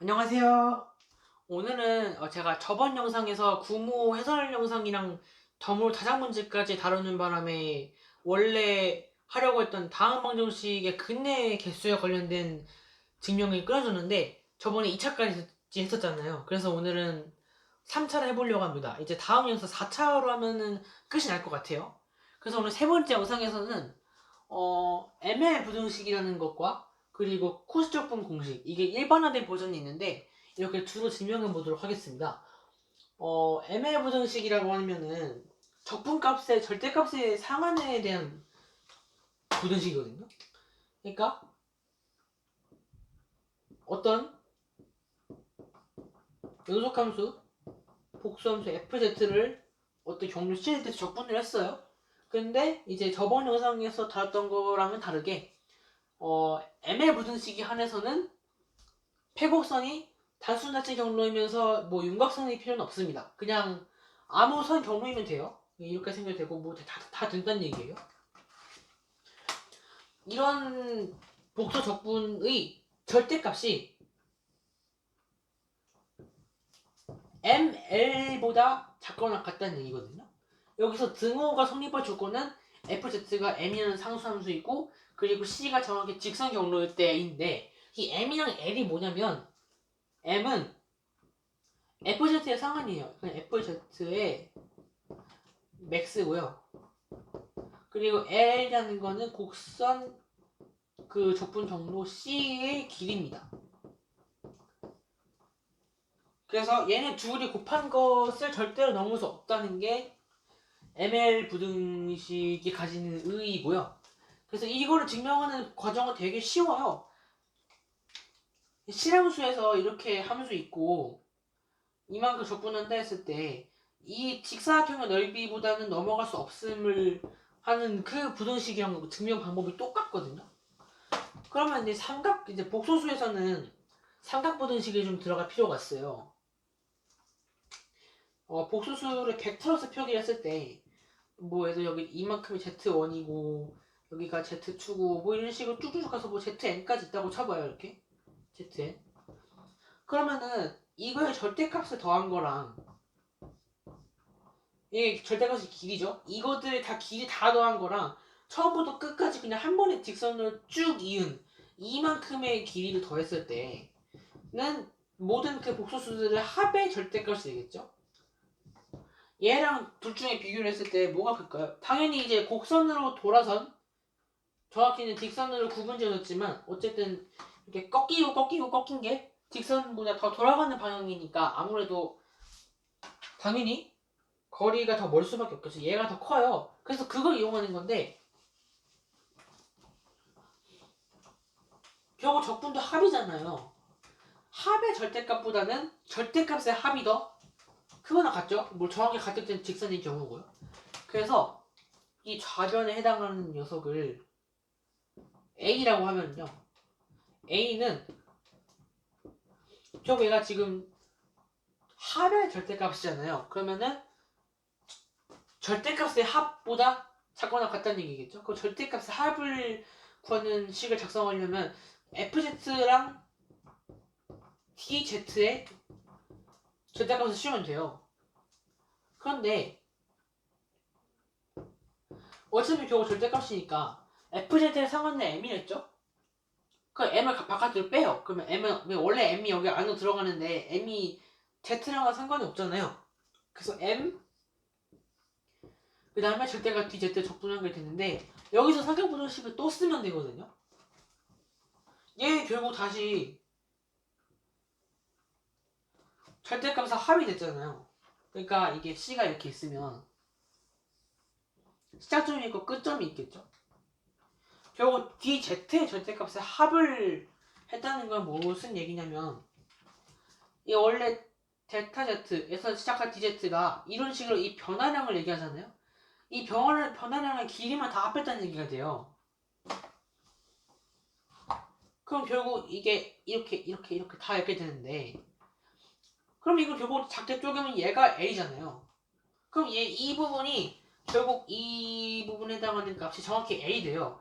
안녕하세요. 오늘은 제가 저번 영상에서 구모 해설 영상이랑 덤으로 다작문제까지 다루는 바람에 원래 하려고 했던 다음 방정식의 근내 개수에 관련된 증명이 끊어졌는데 저번에 2차까지 했었잖아요. 그래서 오늘은 3차를 해보려고 합니다. 이제 다음 영상 4차로 하면은 끝이 날 것 같아요. 그래서 오늘 세 번째 영상에서는 ML 부등식이라는 것과 그리고 코시적분 공식, 이게 일반화된 버전이 있는데 이렇게 두루 증명해 보도록 하겠습니다. ML 부등식이라고 하면은 적분값의 절대값의 상한에 대한 부등식이거든요. 그러니까 어떤 연속함수, 복수함수 fz를 어떤 경로 C에 대해서 적분을 했어요. 근데 이제 저번 영상에서 다뤘던 거랑은 다르게 ML 부등식이 한해서는 폐곡선이 단순자체 경로이면서 뭐 윤곽선일 필요는 없습니다. 그냥 아무 선 경로이면 돼요. 이렇게 생각이 되고 뭐 다 된다는 얘기예요. 이런 복수 적분의 절대값이 ML보다 작거나 같다는 얘기거든요. 여기서 등호가 성립할 조건은 FZ가 M이라는 상수함수이고 그리고 C가 정확히 직선 경로일 때인데 이 M이랑 L이 뭐냐면 M은 FZ의 상한이에요. 그냥 FZ의 맥스고요. 그리고 L이라는 거는 곡선 그 적분 경로 C의 길이입니다. 그래서 얘네 둘이 곱한 것을 절대로 넘을 수 없다는 게 ML 부등식이 가지는 의의고요. 그래서 이거를 증명하는 과정은 되게 쉬워요. 실함수에서 이렇게 함수 있고 이만큼 적분한다 했을 때 이 직사각형의 넓이보다는 넘어갈 수 없음을 하는 그 부등식이랑 증명 방법이 똑같거든요. 그러면 이제 복소수에서는 삼각 부등식이 좀 들어갈 필요가 있어요. 복소수를 벡터로서 표기했을 때 뭐 예를 들어 여기 이만큼이 Z1이고 여기가 Z2고 뭐 이런 식으로 쭉쭉 가서 뭐 ZN까지 있다고 쳐봐요. 이렇게 ZN. 그러면은 이거의 절대값을 더한 거랑 이게 절대값이 길이죠. 이것들 다 길이 다 더한 거랑 처음부터 끝까지 그냥 한 번에 직선으로 쭉 이은 이만큼의 길이를 더했을 때는 모든 그 복소수들의 합의 절대값이 되겠죠. 얘랑 둘 중에 비교를 했을 때 뭐가 클까요? 당연히 이제 곡선으로 돌아선 정확히는 직선으로 구분지어졌지만 어쨌든 이렇게 꺾인 게 직선보다 더 돌아가는 방향이니까 아무래도 당연히 거리가 더 멀 수밖에 없겠죠. 얘가 더 커요. 그래서 그걸 이용하는 건데 결국 적분도 합이잖아요. 합의 절대값보다는 절대값의 합이 더 크거나 같죠? 뭐 정확히 같을 때는 직선인 경우고요. 그래서 이 좌변에 해당하는 녀석을 A라고 하면요. A는 결국 얘가 지금 합의 절대값이잖아요. 그러면은 절대값의 합보다 작거나 같다는 얘기겠죠? 그 절대값의 합을 구하는 식을 작성하려면 FZ랑 TZ의 절대값을 씌우면 돼요. 그런데 어차피 결국 절대값이니까 FZ의 상한은 M이랬죠? 그 M을 바깥으로 빼요. 그러면 M은 원래 M이 여기 안으로 들어가는데 M이 Z랑은 상관이 없잖아요. 그래서 M 그 다음에 절대값 DZ 적분한 게 되는데 여기서 상경부등식을 또 쓰면 되거든요. 얘 결국 다시 절대값에서 합이 됐잖아요. 그러니까 이게 C가 이렇게 있으면 시작점이 있고 끝점이 있겠죠. 결국 DZ의 절대값에 합을 했다는 건 무슨 얘기냐면 이 원래 데타 Z에서 시작한 DZ가 이런 식으로 이 변화량을 얘기하잖아요. 이 변화량의 길이만 다 합했다는 얘기가 돼요. 그럼 결국 이게 이렇게 다 이렇게 되는데 그럼 이거 결국 작게 쪼개면 얘가 A잖아요. 그럼 이 부분이 결국 이 부분에 해당하는 값이 정확히 A 돼요.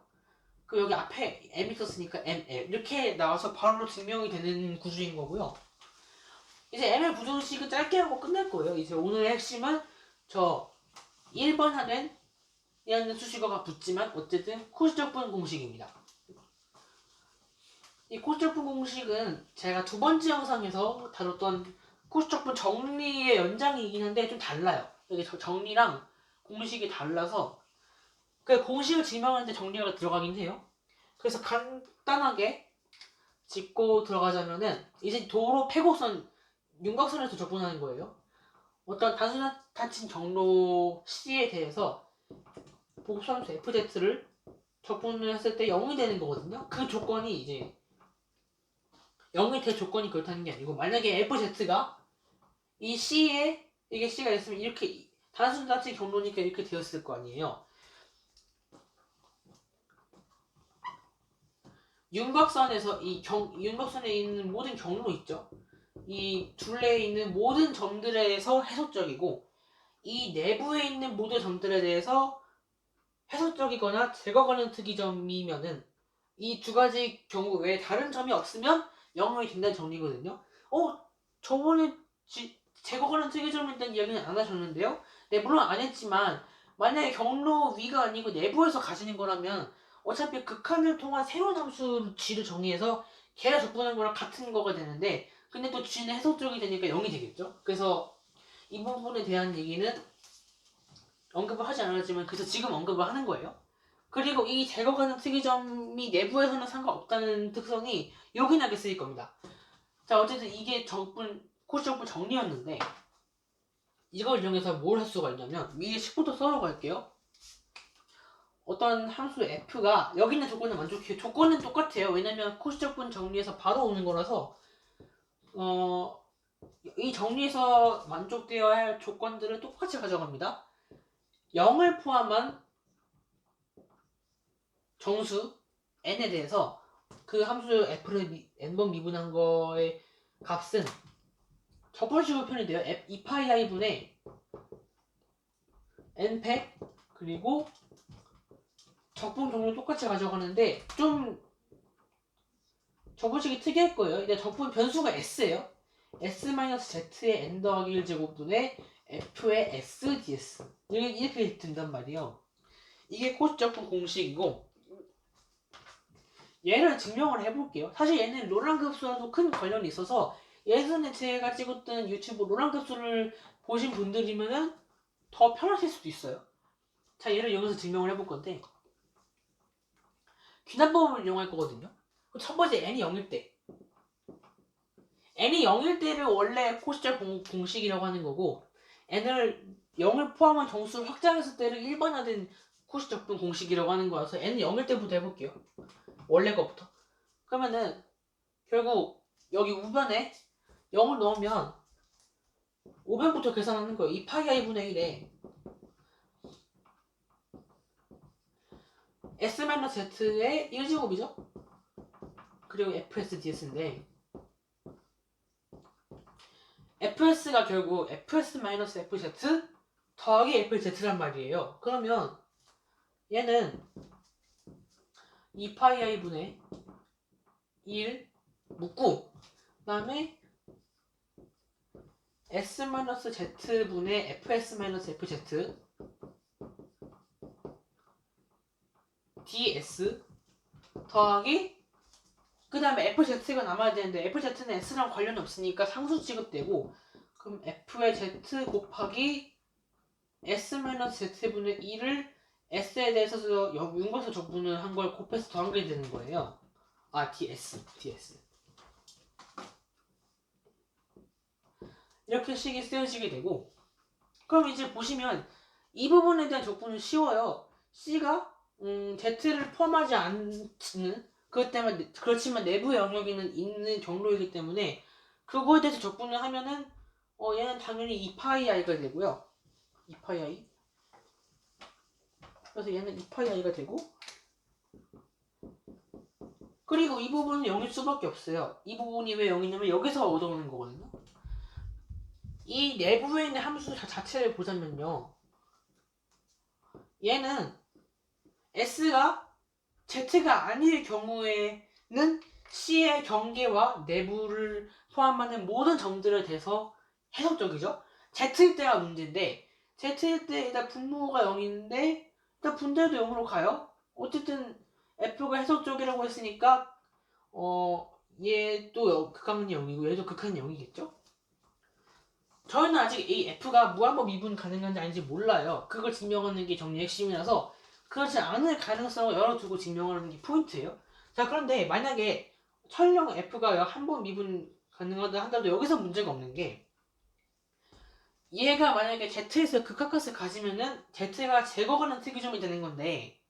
그 여기 앞에 M 있었으니까 ML 이렇게 나와서 바로 증명이 되는 구조인 거고요. 이제 ML 부등식은 짧게 하고 끝낼 거예요. 이제 오늘의 핵심은 저 1번 하는 이라는 수식어가 붙지만 어쨌든 코시적분 공식입니다. 이 코시적분 공식은 제가 두 번째 영상에서 다뤘던 코시적분 정리의 연장이긴 한데 좀 달라요. 여기 정리랑 공식이 달라서 그 공식을 증명하는데 정리가 들어가긴 해요. 그래서 간단하게 짚고 들어가자면은 이제 도로 폐곡선 윤곽선에서 적분하는 거예요. 어떤 단순한 닫힌 경로 C에 대해서 복수함수 FZ를 적분을 했을 때 0이 되는 거거든요. 그 조건이 이제 0이 될 조건이 그렇다는 게 아니고 만약에 FZ가 이 C에 이게 C가 있으면 이렇게 단순 닫힌 경로니까 이렇게 되었을 거 아니에요. 윤곽선에서 윤곽선에 있는 모든 경로 있죠. 이 둘레에 있는 모든 점들에서 해석적이고 이 내부에 있는 모든 점들에 대해서 해석적이거나 제거가는 특이점이면은 이 두 가지 경우 외에 다른 점이 없으면 0이 된다는 정리거든요. 저번에 제거가는 특이점에 대한 이야기는 안 하셨는데요? 네, 물론 안 했지만 만약에 경로 위가 아니고 내부에서 가시는 거라면 어차피 극한을 통한 새로운 함수 g를 정의해서 걔를 적분한 거랑 같은 거가 되는데 근데 또 g는 해석적이 되니까 0이 되겠죠? 그래서 이 부분에 대한 얘기는 언급을 하지 않았지만 그래서 지금 언급을 하는 거예요. 그리고 이 제거가능 특이점이 내부에서는 상관없다는 특성이 요긴하게 쓰일 겁니다. 자, 어쨌든 이게 코시 적분 정리였는데 이걸 이용해서 뭘 할 수가 있냐면 위에 10부터 써놓을게요. 어떤 함수 f가 여기 있는 조건을 만족해요. 조건은 똑같아요. 왜냐면 코시 적분 정리해서 바로 오는 거라서 이 정리해서 만족되어야 할 조건들을 똑같이 가져갑니다. 0을 포함한 정수 n에 대해서 그 함수 f를 n번 미분한 거의 값은 저번식으로 표현이 돼요. 2파이 i분의 n100 그리고 적분 경로 똑같이 가져가는데 좀 저번식이 특이할 거예요. 근데 적분 변수가 s예요. s-z의 n 더하기 1제곱분의 f의 s ds 이렇게 된단 말이에요. 이게 코시 적분 공식이고 얘를 증명을 해볼게요. 사실 얘는 로랑그 흡수와도 큰 관련이 있어서 예전에 제가 찍었던 유튜브 로랑그 흡수를 보신 분들이면은 더 편하실 수도 있어요. 자, 얘를 이용해서 증명을 해볼 건데 귀납법을 이용할 거거든요. 첫 번째 n이 0일 때 n이 0일 때를 원래 코시적 공식이라고 하는 거고 n을 0을 포함한 정수를 확장했을 때를 일반화된 코시적분 공식이라고 하는 거라서 n은 0일 때부터 해볼게요. 원래 거부터. 그러면은 결국 여기 우변에 0을 넣으면 5변부터 계산하는 거예요. 2파이 i분의 1에 s-z의 1제곱이죠? 그리고 fs-ds인데 fs가 결국 fs-fz 더하기 fz란 말이에요. 그러면 얘는 2파이 i분의 1 묶고 그 다음에 s-z분의 fs-fz ds 더하기 그 다음에 fz가 남아야 되는데 fz는 s랑 관련이 없으니까 상수 취급되고 그럼 f의 z 곱하기 s-z분의 1을 s에 대해서 윤곽에서 적분을 한 걸 곱해서 더한 게 되는 거예요. ds 이렇게 식이 쓰여지게 되고 그럼 이제 보시면 이 부분에 대한 적분은 쉬워요. C가 Z를 포함하지 않는 그렇지만 내부 영역에는 있는 경로이기 때문에 그거에 대해서 적분을 하면은 얘는 당연히 2파이 i가 되고요. 2파이 i 그래서 얘는 2파이 i가 되고 그리고 이 부분은 0일 수밖에 없어요. 이 부분이 왜 0이냐면 여기서 얻어오는 거거든요. 이 내부에 있는 함수 자체를 보자면요. 얘는 S가 Z가 아닐 경우에는 C의 경계와 내부를 포함하는 모든 점들에 대해서 해석적이죠. Z일 때가 문제인데 Z일 때 일단 분모가 0인데 일단 분자도 0으로 가요. 어쨌든 F가 해석적이라고 했으니까 얘도 극한이 0이고 얘도 극한이 0이겠죠? 저희는 아직 이 F가 무한번 미분 가능한지 아닌지 몰라요. 그걸 증명하는 게 정리의 핵심이라서 그렇지 않을 가능성을 열어두고 증명하는 게 포인트예요. 자, 그런데 만약에 설령 F가 한 번 미분 가능하다 한다도 여기서 문제가 없는 게 얘가 만약에 Z에서 극한값을 가지면은 Z가 제거하는 특이점이 되는 건데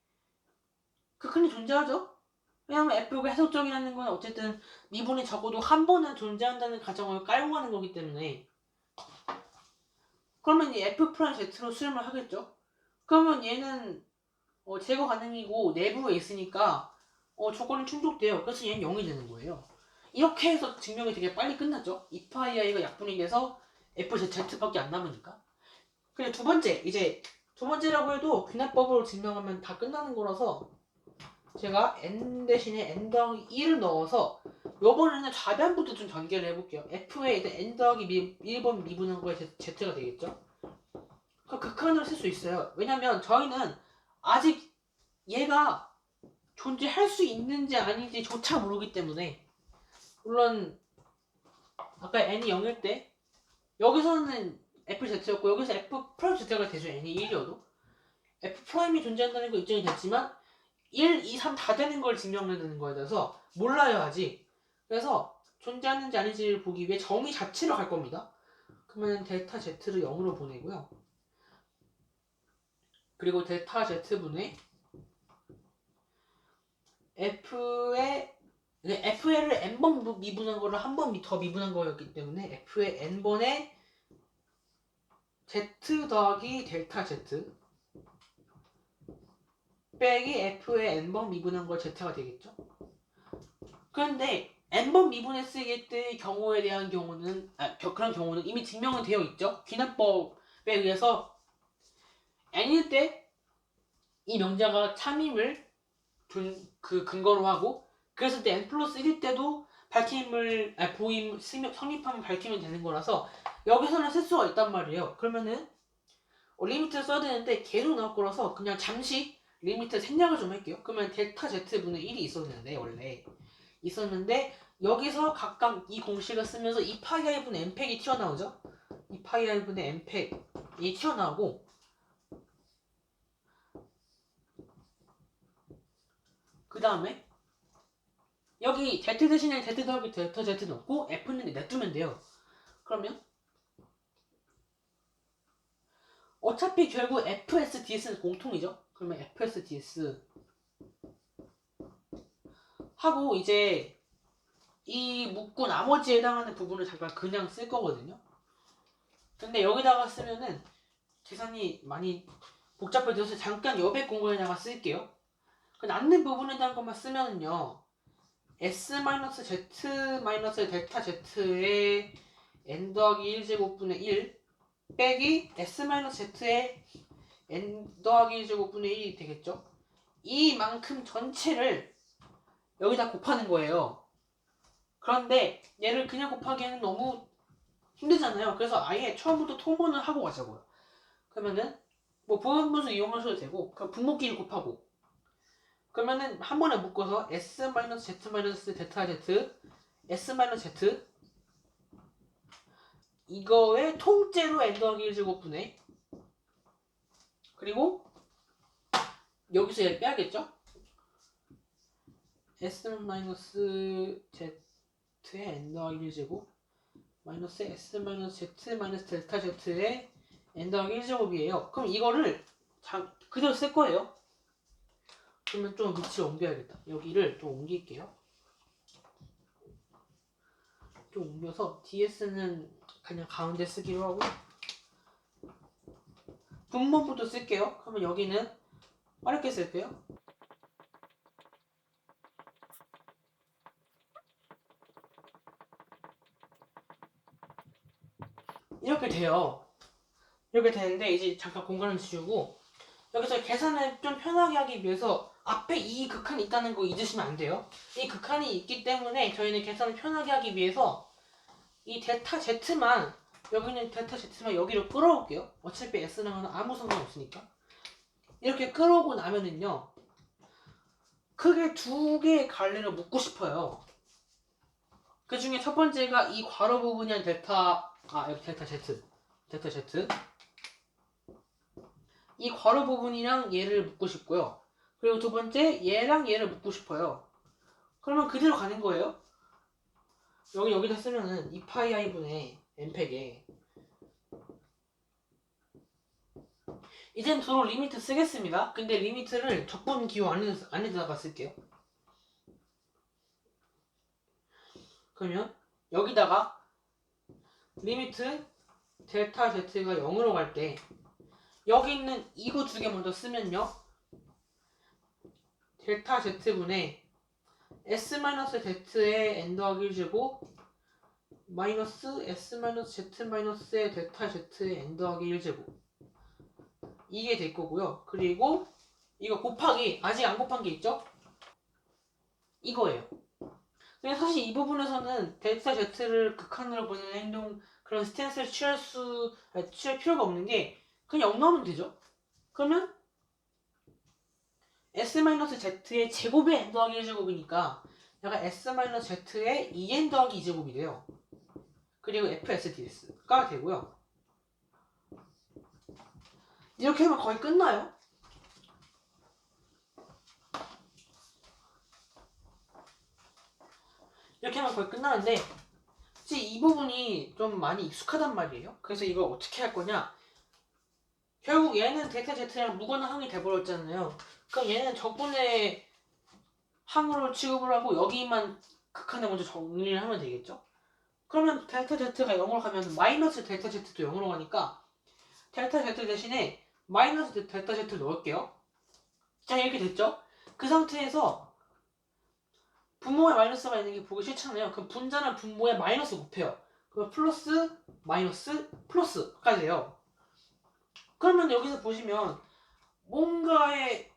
극한이 존재하죠? 왜냐면 F가 해석적이라는 건 어쨌든 미분이 적어도 한 번은 존재한다는 가정을 깔고 가는 거기 때문에 그러면 이 F'Z로 수렴을 하겠죠? 그러면 얘는 제거 가능이고 내부에 있으니까 조건이 충족돼요. 그래서 얘는 0이 되는 거예요. 이렇게 해서 증명이 되게 빨리 끝났죠? 2파이i가 약분이 돼서 FZ밖에 안 남으니까. 그리고 두 번째라고 해도 귀납법으로 증명하면 다 끝나는 거라서 제가 n 대신에 n 더하기 1을 넣어서 요번에는 좌변부터 좀 전개를 해볼게요. F에 일단 n 더하기 1번 미분한 거에 Z가 되겠죠? 그 극한으로 쓸 수 있어요. 왜냐면 저희는 아직 얘가 존재할 수 있는지 아닌지 조차 모르기 때문에 물론 아까 n이 0일 때 여기서는 FZ였고 여기서 F'Z가 되죠. n이 1이어도 F'이 존재한다는 거 입증이 됐지만 1, 2, 3 다 되는 걸 증명해야 되는 거에 대해서 몰라요 아직. 그래서 존재하는지 아닌지를 보기 위해 정의 자체로 갈 겁니다. 그러면 델타 Z를 0으로 보내고요. 그리고 델타 Z분의 F를 n번 미분한 거를 한 번 더 미분한 거였기 때문에 F의 n번의 Z 더하기 델타 Z 빼기 F의 n번 미분한 걸 Z가 되겠죠. 그런데 n번 미분했을 때의 경우에 대한 경우는 그런 경우는 이미 증명은 되어 있죠. 귀납법에 의해서 n일 때 이 명자가 참임을 그 근거로 하고 그랬을 때 n 플러스 1일 때도 보임 성립하면 밝히면 되는 거라서 여기서는 쓸 수가 있단 말이에요. 그러면은 리미트를 써야 되는데 계속 나올 거라서 그냥 잠시 리미트 생략을 좀 할게요. 그러면 델타 Z분의 1이 있었는데 원래 있었는데 여기서 각각 이 공식을 쓰면서 2파이i분의 n팩이 튀어나오죠. 2파이i분의 n팩이 튀어나오고 그 다음에 여기 Z 대신에 Z 더하기 델타 Z 넣고 F는 냅두면 돼요. 그러면 어차피 결국 FS, DS는 공통이죠. 그러면 FS, DS 하고 이제 이 묶고 나머지에 해당하는 부분을 잠깐 그냥 쓸 거거든요. 근데 여기다가 쓰면은 계산이 많이 복잡해져서 잠깐 여백 공간에다가 쓸게요. 그 남는 부분에 대한 것만 쓰면은요. S-Z-델타 Z의 n 더하기 1제곱분의 1 빼기 S-Z의 n 더하기 1제곱분의 1이 되겠죠? 이만큼 전체를 여기다 곱하는 거예요. 그런데 얘를 그냥 곱하기에는 너무 힘들잖아요. 그래서 아예 처음부터 통분을 하고 가자고요. 그러면은 뭐 부분분수 이용하셔도 되고 그럼 분모끼리 곱하고 그러면은 한 번에 묶어서 S-Z 델타 Z S-Z 이거의 통째로 n 더하기 1제곱분의 그리고 여기서 얘를 빼야겠죠? S-Z의 n 더하기 1제곱 마이너스 S-Z 델타 Z의 n 더하기 1제곱이에요. 그럼 이거를 그대로 쓸 거예요. 그러면 좀 위치를 옮겨야겠다. 여기를 좀 옮길게요. 좀 옮겨서 DS는 그냥 가운데 쓰기로 하고 분모부터 쓸게요. 그러면 여기는 빠르게 쓸게요. 이렇게 돼요. 이렇게 되는데 이제 잠깐 공간을 지우고 여기서 계산을 좀 편하게 하기 위해서 앞에 이 극한이 있다는 거 잊으시면 안 돼요. 이 극한이 있기 때문에 저희는 계산을 편하게 하기 위해서 이 데타 Z만 여기는 데타 Z만 여기로 끌어올게요. 어차피 S랑은 아무 상관없으니까. 이렇게 끌어오고 나면은요. 크게 두 개의 갈래를 묶고 싶어요. 그 중에 첫 번째가 이 괄호 부분이 여기 데타 Z. 데타 Z. 이 괄호 부분이랑 얘를 묶고 싶고요. 그리고 두 번째 얘랑 얘를 묶고 싶어요. 그러면 그대로 가는 거예요. 여기다 쓰면은 2파이 i분의 n팩에 이젠 서로 리미트 쓰겠습니다. 근데 리미트를 적분 기호 안에다가 쓸게요. 그러면 여기다가 리미트 델타 z가 0으로 갈 때 여기 있는 이거 두 개 먼저 쓰면요. 델타 z분의 s-z의 n 더하기 1제곱 마이너스 s-z-의 델타 z의 n 더하기 1제곱 이게 될 거고요. 그리고 이거 곱하기 아직 안 곱한 게 있죠? 이거예요. 근데 사실 이 부분에서는 델타 z를 극한으로 보내는 행동 그런 스탠스를 취할 필요가 없는 게 그냥 0 넣으면 되죠. 그러면 s-z의 제곱의 n 더하기 1제곱이니까 약간 s-z의 2n 더하기 2제곱이 돼요. 그리고 fsds가 되고요. 이렇게 하면 거의 끝나요. 이렇게 하면 거의 끝나는데 이 부분이 좀 많이 익숙하단 말이에요. 그래서 이걸 어떻게 할 거냐. 결국 얘는 델타 z랑 무관한 항이 돼버렸잖아요. 그럼 얘는 적분의 항으로 취급을 하고 여기만 극한에 먼저 정리를 하면 되겠죠. 그러면 델타 z가 0으로 가면 마이너스 델타 z도 0으로 가니까 델타 z 대신에 마이너스 델타 z를 넣을게요. 자, 이렇게 됐죠? 그 상태에서 분모에 마이너스가 있는 게 보기 싫잖아요. 그럼 분자는 분모에 마이너스 곱해요. 그럼 플러스 마이너스 플러스가 돼요. 그러면 여기서 보시면 뭔가에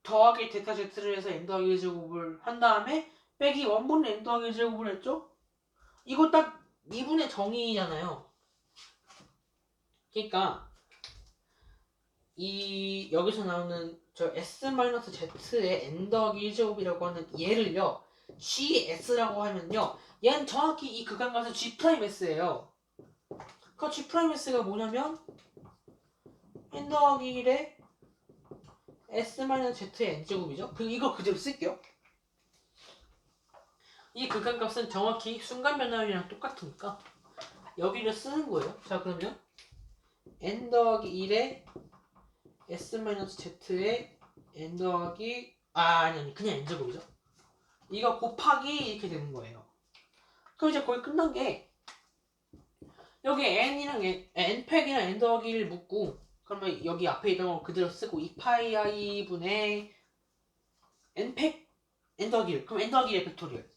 더하기 델타 z를 해서 n 더하기 1제곱을 한 다음에 빼기 원분의 n 더하기 1제곱을 했죠? 이거 딱 미분의 정의잖아요. 그러니까 이 여기서 나오는 저 s-z의 n 더하기 1제곱이라고 하는 얘를요 gs라고 하면요 얘는 정확히 이 극한가서 g's예요. 그 g's가 뭐냐면 n 더하기 1에 s-z의 n제곱이죠. 그리고 이거 그대로 쓸게요. 이 극한값은 정확히 순간 변화율이랑 똑같으니까 여기를 쓰는 거예요. 자, 그러면 n 더하기 1에 s-z의 n 더하기 아니 그냥 n제곱이죠. 이거 곱하기 이렇게 되는 거예요. 그럼 이제 거의 끝난 게 여기 n이랑 n팩이랑 n 더하기 1 묶고 그러면 여기 앞에 있던 거 그대로 쓰고 2파이 i분의 n팩 n 더하기 1 그럼 n 더하기 1의 팩토리얼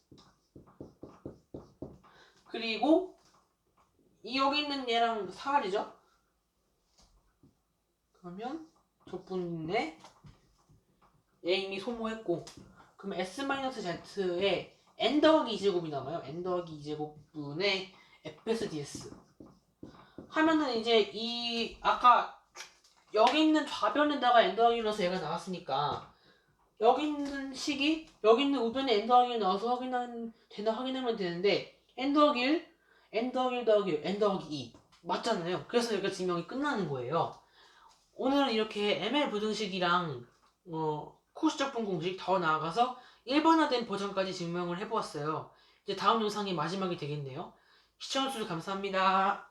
그리고 이 여기 있는 얘랑 4알이죠? 그러면 적분에 얘 이미 소모했고 그럼 s-z에 n 더하기 2제곱이 남아요. n 더하기 2제곱분의 fsds 하면은 이제 이 아까 여기 있는 좌변에다가 n 더하기 1 넣어서 얘가 나왔으니까 여기 있는 식이 여기 있는 우변에 n 더하기 1 넣어서 확인하면 되는데 n 더하기 1, n 더하기 1 더하기 1, n 더하기 2 맞잖아요. 그래서 여기가 증명이 끝나는 거예요. 오늘은 이렇게 ML 부등식이랑 코시적분 공식 더 나아가서 일반화된 버전까지 증명을 해보았어요. 이제 다음 영상이 마지막이 되겠네요. 시청해주셔서 감사합니다.